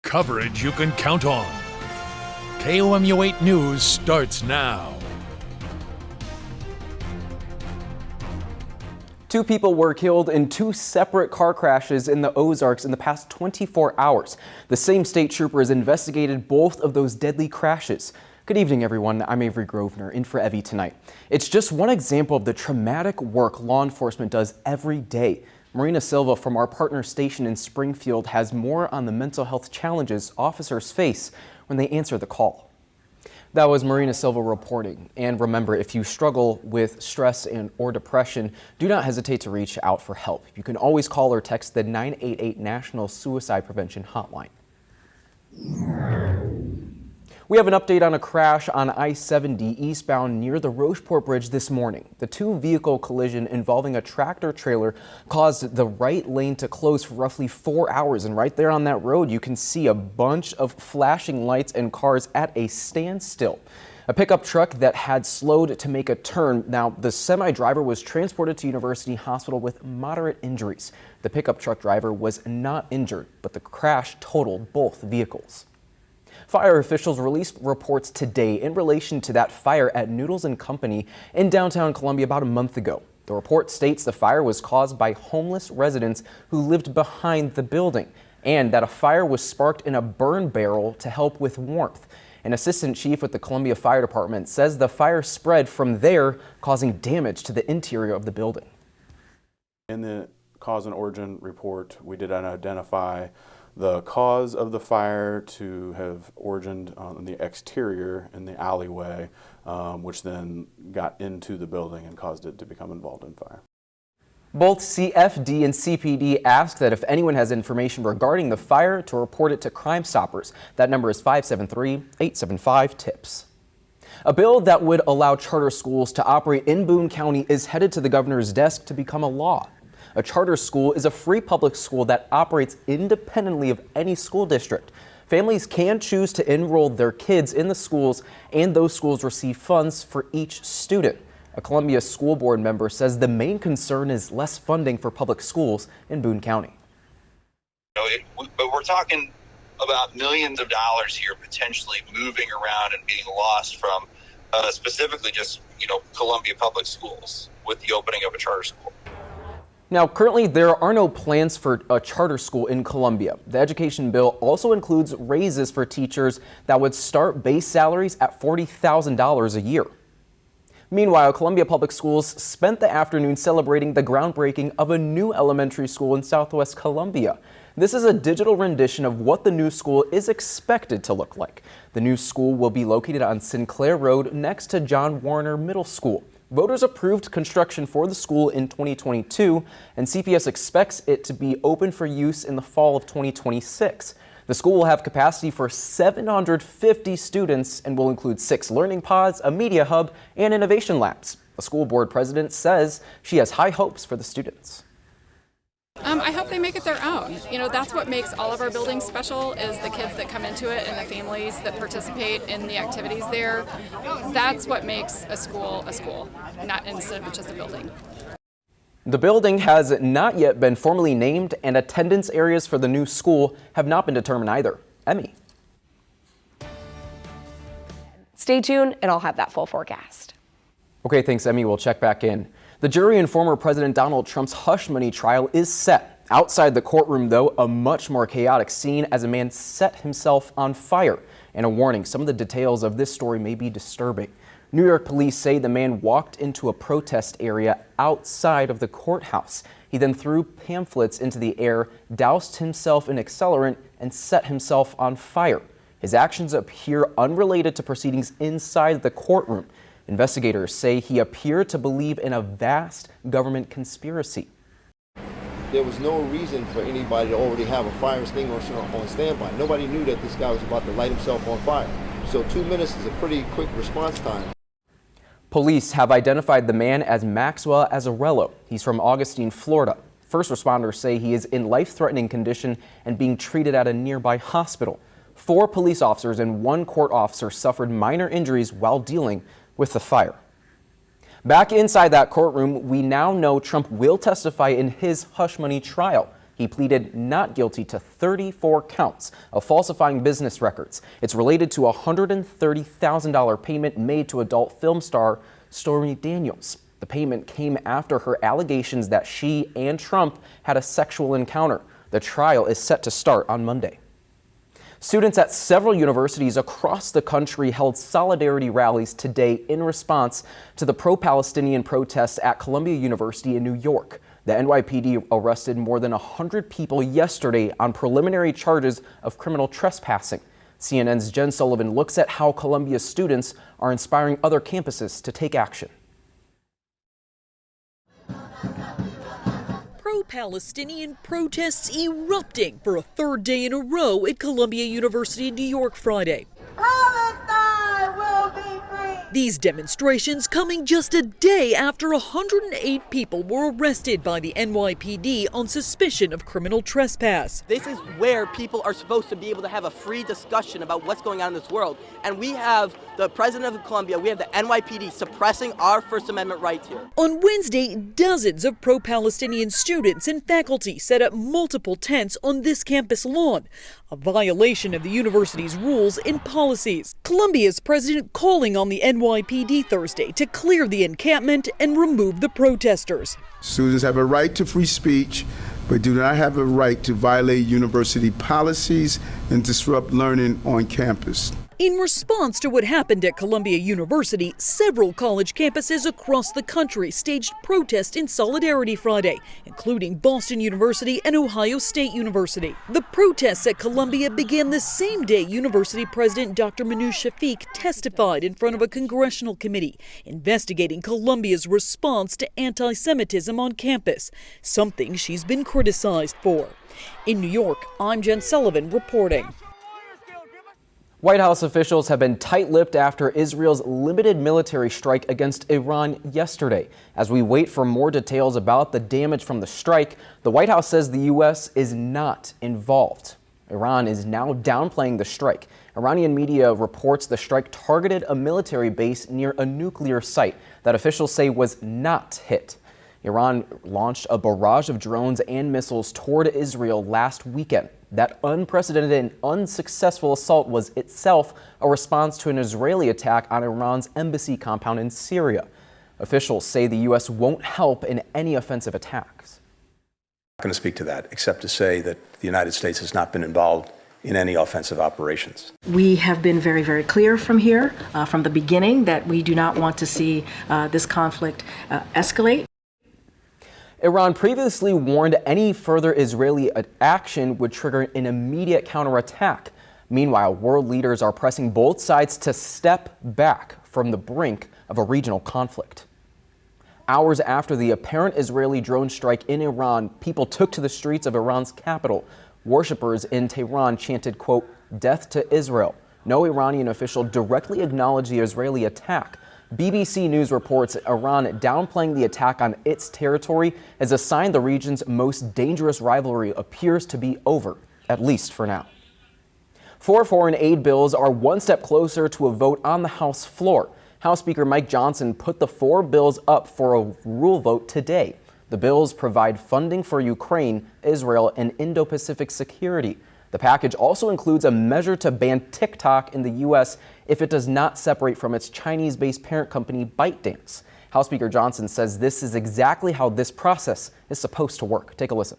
Coverage you can count on. KOMU 8 News starts now. 2 people were killed in 2 separate car crashes in the Ozarks in the past 24 hours. The same state troopers investigated both of those deadly crashes. Good evening, everyone. I'm Avery Grosvenor, in for Evie tonight. It's just one example of the traumatic work law enforcement does every day. Marina Silva from our partner station in Springfield has more on the mental health challenges officers face when they answer the call. That was Marina Silva reporting. And remember, if you struggle with stress or depression, do not hesitate to reach out for help. You can always call or text the 988 National Suicide Prevention Hotline. We have an update on a crash on I-70 eastbound near the Rocheport Bridge this morning. The 2-vehicle collision involving a tractor trailer caused the right lane to close for roughly 4 hours. And right there on that road, you can see a bunch of flashing lights and cars at a standstill. A pickup truck that had slowed to make a turn. Now, the semi-driver was transported to University Hospital with moderate injuries. The pickup truck driver was not injured, but the crash totaled both vehicles. Fire officials released reports today in relation to that fire at Noodles & Company in downtown Columbia about a month ago. The report states the fire was caused by homeless residents who lived behind the building, and that a fire was sparked in a burn barrel to help with warmth. An assistant chief with the Columbia Fire Department says the fire spread from there, causing damage to the interior of the building. In the cause and origin report, we did identify the cause of the fire to have origined on the exterior in the alleyway, which then got into the building and caused it to become involved in fire. Both CFD and CPD ask that if anyone has information regarding the fire to report it to Crime Stoppers. That number is 573-875-TIPS. A bill that would allow charter schools to operate in Boone County is headed to the governor's desk to become a law. A charter school is a free public school that operates independently of any school district. Families can choose to enroll their kids in the schools, and those schools receive funds for each student. A Columbia School Board member says the main concern is less funding for public schools in Boone County. But we're talking about millions of dollars here potentially moving around and being lost from specifically just, Columbia Public Schools with the opening of a charter school. Now, currently, there are no plans for a charter school in Columbia. The education bill also includes raises for teachers that would start base salaries at $40,000 a year. Meanwhile, Columbia Public Schools spent the afternoon celebrating the groundbreaking of a new elementary school in Southwest Columbia. This is a digital rendition of what the new school is expected to look like. The new school will be located on Sinclair Road next to John Warner Middle School. Voters approved construction for the school in 2022, and CPS expects it to be open for use in the fall of 2026. The school will have capacity for 750 students and will include 6 learning pods, a media hub, and innovation labs. The school board president says she has high hopes for the students. I hope they make it their own. That's what makes all of our buildings special, is the kids that come into it and the families that participate in the activities there. That's what makes a school, not instead of just a building. The building has not yet been formally named, and attendance areas for the new school have not been determined either. Emmy. Stay tuned and I'll have that full forecast. Okay, thanks, Emmy. We'll check back in. The jury in former President Donald Trump's hush money trial is set. Outside the courtroom, though, a much more chaotic scene as a man set himself on fire. And a warning, some of the details of this story may be disturbing. New York police say the man walked into a protest area outside of the courthouse. He then threw pamphlets into the air, doused himself in accelerant, and set himself on fire. His actions appear unrelated to proceedings inside the courtroom. Investigators say he appeared to believe in a vast government conspiracy. There was no reason for anybody to already have a fire extinguisher on standby. Nobody knew that this guy was about to light himself on fire. So 2 minutes is a pretty quick response time. Police have identified the man as Maxwell Azzarello. He's from Augustine, Florida. First responders say he is in life-threatening condition and being treated at a nearby hospital. 4 police officers and 1 court officer suffered minor injuries while dealing with the fire. Back inside that courtroom, we now know Trump will testify in his hush money trial. He pleaded not guilty to 34 counts of falsifying business records. It's related to a $130,000 payment made to adult film star Stormy Daniels. The payment came after her allegations that she and Trump had a sexual encounter. The trial is set to start on Monday. Students at several universities across the country held solidarity rallies today in response to the pro-Palestinian protests at Columbia University in New York. The NYPD arrested more than 100 people yesterday on preliminary charges of criminal trespassing. CNN's Jen Sullivan looks at how Columbia students are inspiring other campuses to take action. Pro-Palestinian protests erupting for a third day in a row at Columbia University in New York Friday. Palestine will be free. These demonstrations coming just a day after 108 people were arrested by the NYPD on suspicion of criminal trespass. This is where people are supposed to be able to have a free discussion about what's going on in this world. And we have the president of Columbia, we have the NYPD suppressing our First Amendment rights here. On Wednesday, dozens of pro-Palestinian students and faculty set up multiple tents on this campus lawn, a violation of the university's rules and policies. Columbia's president calling on the NYPD Thursday to clear the encampment and remove the protesters. Students have a right to free speech, but do not have a right to violate university policies and disrupt learning on campus. In response to what happened at Columbia University, several college campuses across the country staged protests in solidarity Friday, including Boston University and Ohio State University. The protests at Columbia began the same day University President Dr. Manoush Shafiq testified in front of a congressional committee investigating Columbia's response to anti-Semitism on campus, something she's been criticized for. In New York, I'm Jen Sullivan reporting. White House officials have been tight-lipped after Israel's limited military strike against Iran yesterday. As we wait for more details about the damage from the strike, the White House says the U.S. is not involved. Iran is now downplaying the strike. Iranian media reports the strike targeted a military base near a nuclear site that officials say was not hit. Iran launched a barrage of drones and missiles toward Israel last weekend. That unprecedented and unsuccessful assault was itself a response to an Israeli attack on Iran's embassy compound in Syria. Officials say the U.S. won't help in any offensive attacks. I'm not going to speak to that, except to say that the United States has not been involved in any offensive operations. We have been very, very clear from here, from the beginning, that we do not want to see this conflict escalate. Iran previously warned any further Israeli action would trigger an immediate counterattack. Meanwhile, world leaders are pressing both sides to step back from the brink of a regional conflict. Hours after the apparent Israeli drone strike in Iran, people took to the streets of Iran's capital. Worshippers in Tehran chanted, quote, "Death to Israel." No Iranian official directly acknowledged the Israeli attack. BBC News reports Iran downplaying the attack on its territory as a sign the region's most dangerous rivalry appears to be over, at least for now. 4 foreign aid bills are one step closer to a vote on the House floor. House Speaker Mike Johnson put the 4 bills up for a rule vote today. The bills provide funding for Ukraine, Israel, and Indo-Pacific security. The package also includes a measure to ban TikTok in the U.S. if it does not separate from its Chinese-based parent company ByteDance. House Speaker Johnson says this is exactly how this process is supposed to work. Take a listen.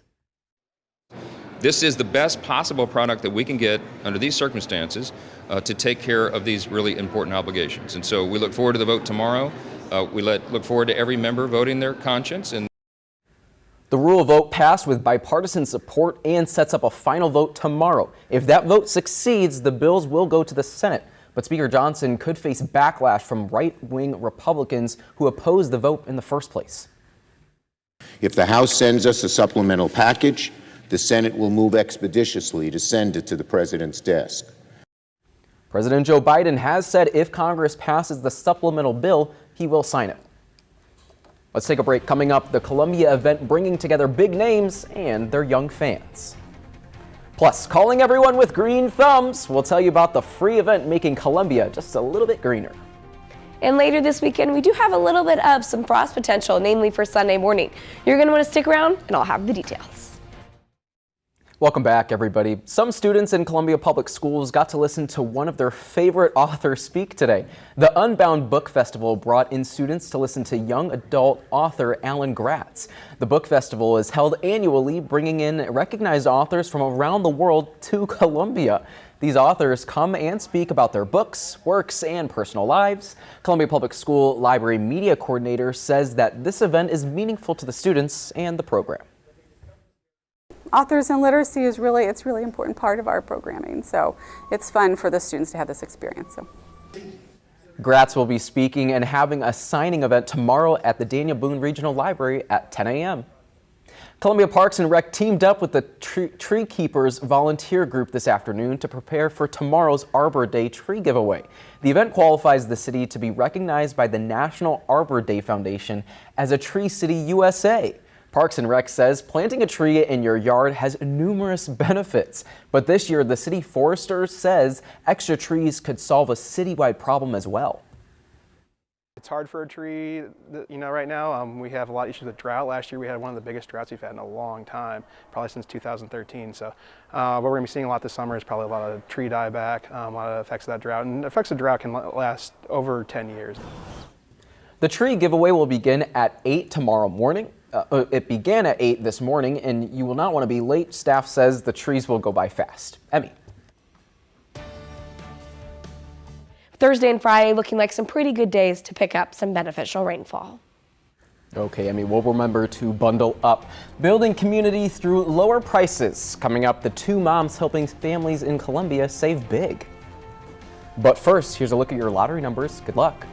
This is the best possible product that we can get under these circumstances to take care of these really important obligations. And so we look forward to the vote tomorrow. We look forward to every member voting their conscience. And the rule vote passed with bipartisan support and sets up a final vote tomorrow. If that vote succeeds, the bills will go to the Senate. But Speaker Johnson could face backlash from right-wing Republicans who opposed the vote in the first place. If the House sends us a supplemental package, the Senate will move expeditiously to send it to the president's desk. President Joe Biden has said if Congress passes the supplemental bill, he will sign it. Let's take a break. Coming up, the Columbia event bringing together big names and their young fans. Plus, calling everyone with green thumbs. We'll tell you about the free event making Columbia just a little bit greener. And later this weekend, we do have a little bit of some frost potential, namely for Sunday morning. You're going to want to stick around, and I'll have the details. Welcome back, everybody. Some students in Columbia Public Schools got to listen to one of their favorite authors speak today. The Unbound Book Festival brought in students to listen to young adult author Alan Gratz. The book festival is held annually, bringing in recognized authors from around the world to Columbia. These authors come and speak about their books, works, and personal lives. Columbia Public School Library Media Coordinator says that this event is meaningful to the students and the program. Authors and literacy is really important part of our programming, so it's fun for the students to have this experience. Gratz will be speaking and having a signing event tomorrow at the Daniel Boone Regional Library at 10 a.m. Columbia Parks and Rec teamed up with the Tree Keepers volunteer group this afternoon to prepare for tomorrow's Arbor Day tree giveaway. The event qualifies the city to be recognized by the National Arbor Day Foundation as a Tree City USA. Parks and Rec says planting a tree in your yard has numerous benefits, but this year the city forester says extra trees could solve a citywide problem as well. It's hard for a tree, right now. We have a lot of issues with drought. Last year we had one of the biggest droughts we've had in a long time, probably since 2013. So what we're going to be seeing a lot this summer is probably a lot of tree dieback, a lot of effects of that drought, and effects of drought can last over 10 years. The tree giveaway will begin at 8 tomorrow morning. It began at 8 this morning, and you will not want to be late. Staff says the trees will go by fast. Emmy. Thursday and Friday looking like some pretty good days to pick up some beneficial rainfall. Okay, Emmy, we'll remember to bundle up. Building community through lower prices. Coming up, the two moms helping families in Columbia save big. But first, here's a look at your lottery numbers. Good luck.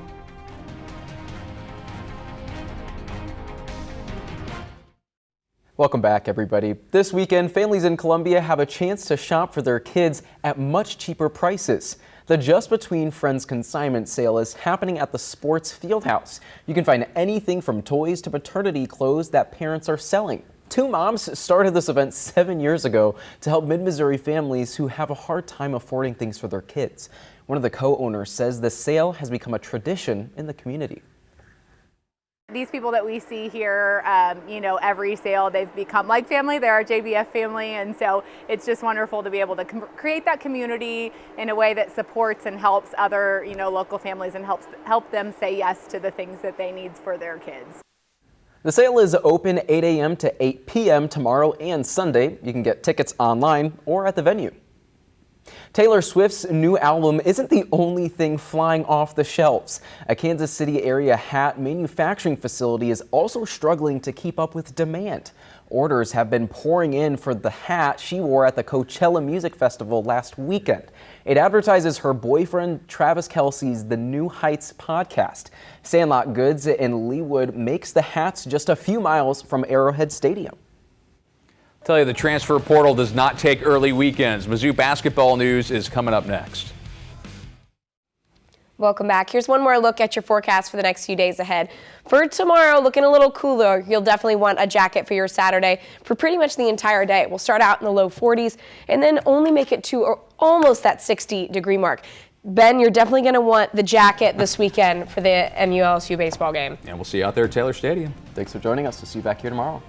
Welcome back, everybody. This weekend, families in Columbia have a chance to shop for their kids at much cheaper prices. The Just Between Friends consignment sale is happening at the Sports Fieldhouse. You can find anything from toys to maternity clothes that parents are selling. Two moms started this event 7 years ago to help Mid-Missouri families who have a hard time affording things for their kids. One of the co-owners says the sale has become a tradition in the community. These people that we see here, every sale, they've become like family. They're our JBF family, and so it's just wonderful to be able to create that community in a way that supports and helps other, local families and help them say yes to the things that they need for their kids. The sale is open 8 a.m. to 8 p.m. tomorrow and Sunday. You can get tickets online or at the venue. Taylor Swift's new album isn't the only thing flying off the shelves. A Kansas City area hat manufacturing facility is also struggling to keep up with demand. Orders have been pouring in for the hat she wore at the Coachella Music Festival last weekend. It advertises her boyfriend Travis Kelce's The New Heights podcast. Sandlot Goods in Leawood makes the hats just a few miles from Arrowhead Stadium. Tell you the transfer portal does not take early weekends. Mizzou basketball news is coming up next. Welcome back. Here's one more look at your forecast for the next few days ahead. For tomorrow, looking a little cooler. You'll definitely want a jacket for your Saturday for pretty much the entire day. We'll start out in the low 40s and then only make it to almost that 60-degree mark. Ben, you're definitely going to want the jacket this weekend for the MU-LSU baseball game. And we'll see you out there at Taylor Stadium. Thanks for joining us. We'll see you back here tomorrow.